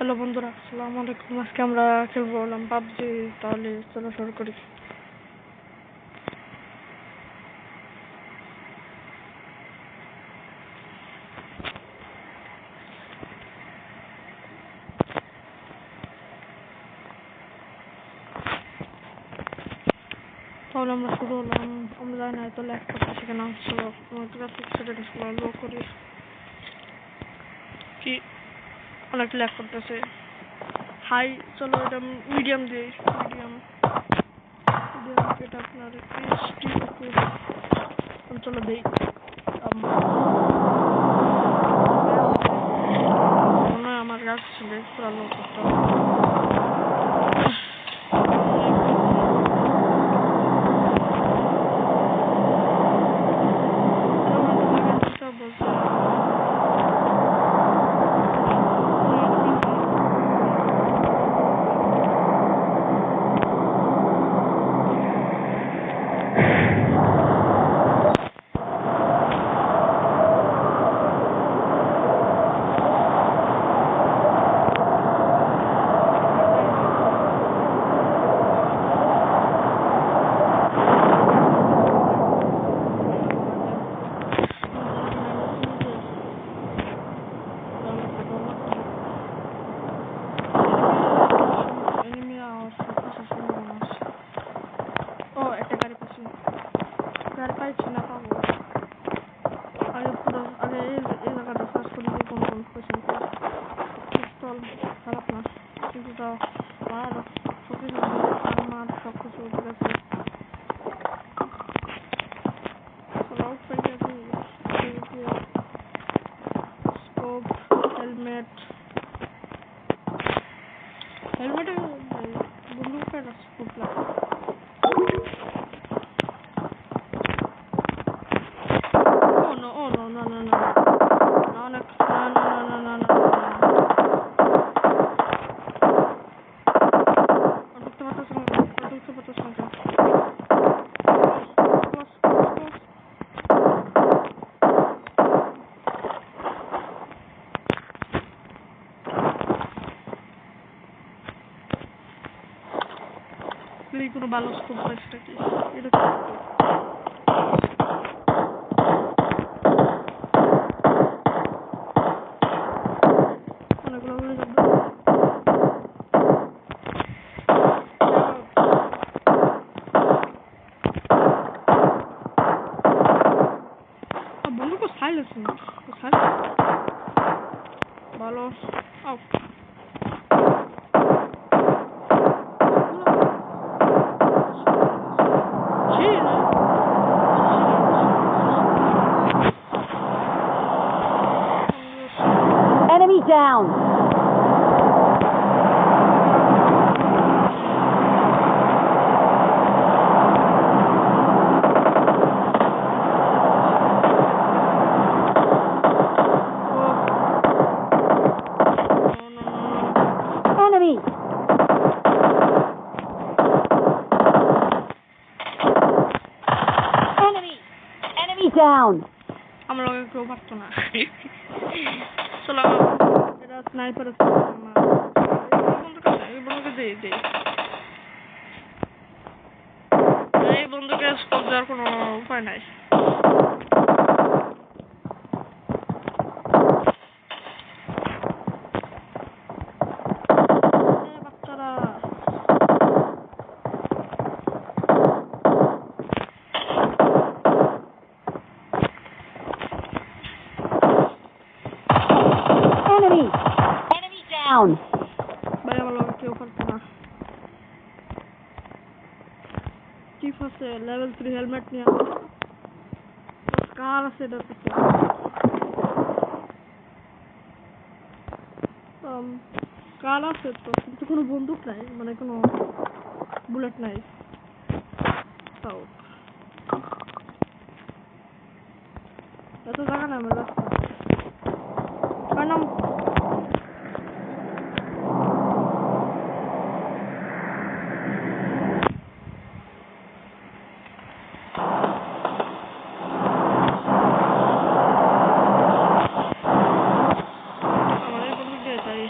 Hello বন্ধুরা, আসসালামু আলাইকুম। আজকে আমরা খেলবো বললাম পাবজি। তাহলে চলো শুরু করি। তাহলে আমরা শুরু হলাম। আমরা জানি না তো ল্যাক করতেছি কেন। চলো গ্রাফিক সেটিংস লো করি। কি অনেক ল্যাক করতেছে। হাই, চলো এটা মিডিয়াম দিই। মিডিয়াম এটা আপনার এইচডি। ওকে, চলো দেই। মনে হয় আমার গাছ ছিল পুরা লো করতে হবে। খারাপ না, কিন্তু তাও ভালো। সবকিছু আমার সবকিছু ঠিক আছে। স্কোপ, হেলমেট হেলমেটে বন্দুকের স্কোপ লাগে। কোনো ভালো স্কোপ পাইছে কি এটা? অনেকগুলো বলে যাবে। বন্ধু সাইলেন্স ভালো। Enemy down. Enemy. Enemy down. আমরা কেউ পারতো না। চলো এটা স্নাইপার এই বন্ধুকে দিই। এই বন্ধুকে স্কোপ দেওয়ার কোনো উপায় নাই। বাচ্চারা Enemy down. ভাই আমার লোক কেউ পারতো না। চিফ আছে লেভেল 3 হেলমেট নিয়ে। কার আছে এটা পিছে? কার আছে তো, কিন্তু কোনো বন্দুক নাই, মানে কোনো বুলেট নাই। তাও এত জায়গা নাই আমার রাস্তা। কার নাম? আমার এই বন্দুক দিয়ে তাই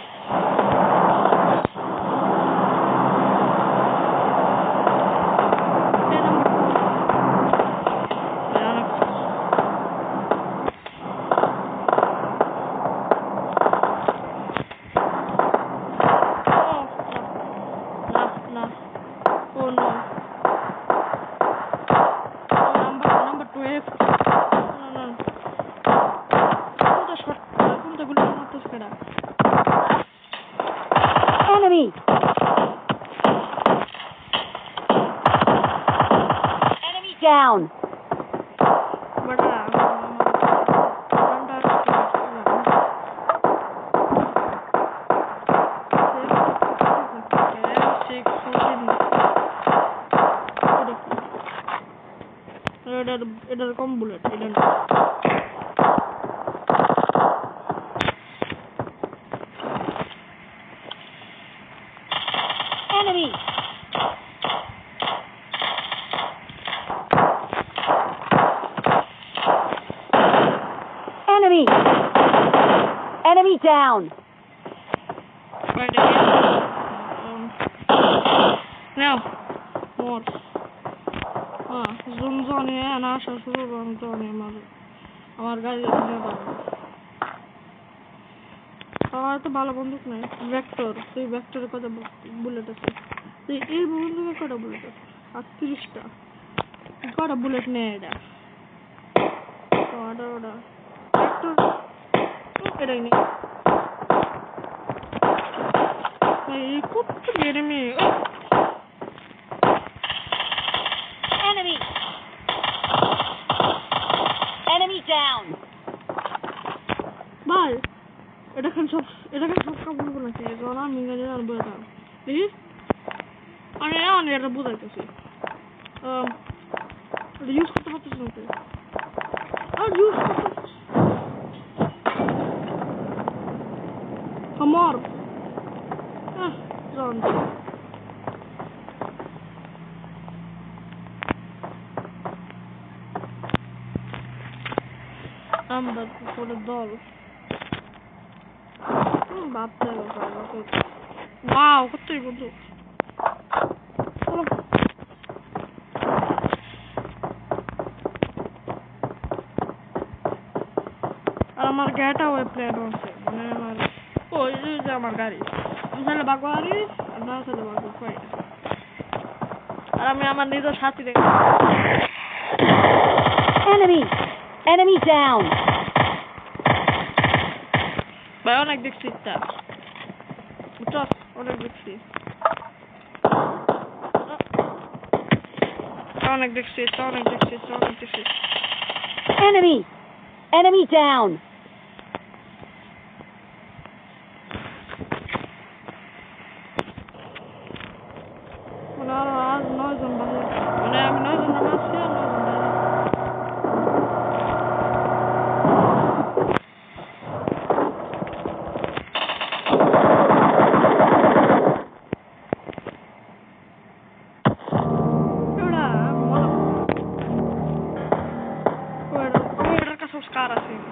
Enemy! Enemy down! बड़ा এটার কম বুলেট এটা না Enemy! Enemy! Enemy down! right again now more zoom zone এ না আসা শুরু zone আমার গাড়ি আমার তো ভালো বন্দুক নাই ভেক্টর সেই ভেক্টরের কত বুলেট আছে এই বন্দুকের কত বুলেট আছে 38টা কত বুলেট নেই এটা ওটা ভেক্টর এটাই নেই এই কত এনিমি Enemy! Enemy down! ভাই এটা খান সব কাপড় গুলো নাকি জনা মিঙ্গানি আর বড়টা প্লিজ আমি এটা বুঝাইতেছি এটা ইউজ করতে পারতেছি না তো আর ইউজ করতে আমার জন আমরা পুরো দল বাপটা ওয়াও কতই বন্ধু আর আমার গাড়িটা ওই প্লেন আছে মানে আমার ওই যে আমার গাড়ি আমি চাইলে বাগো গাড়ি আর না চাইলে বাগো কই আর আমি আমার নিজের সাথী দেখি Enemy! Enemy down! ভাই অনেক দেখছি তা বুঝছ অনেক দেখছি অনেক দেখছি Enemy! Enemy down! মানে আর 9 জন বাজে মানে আমি 9 জন নামাচ্ছি আর 9 জন বাজে Cara, assim.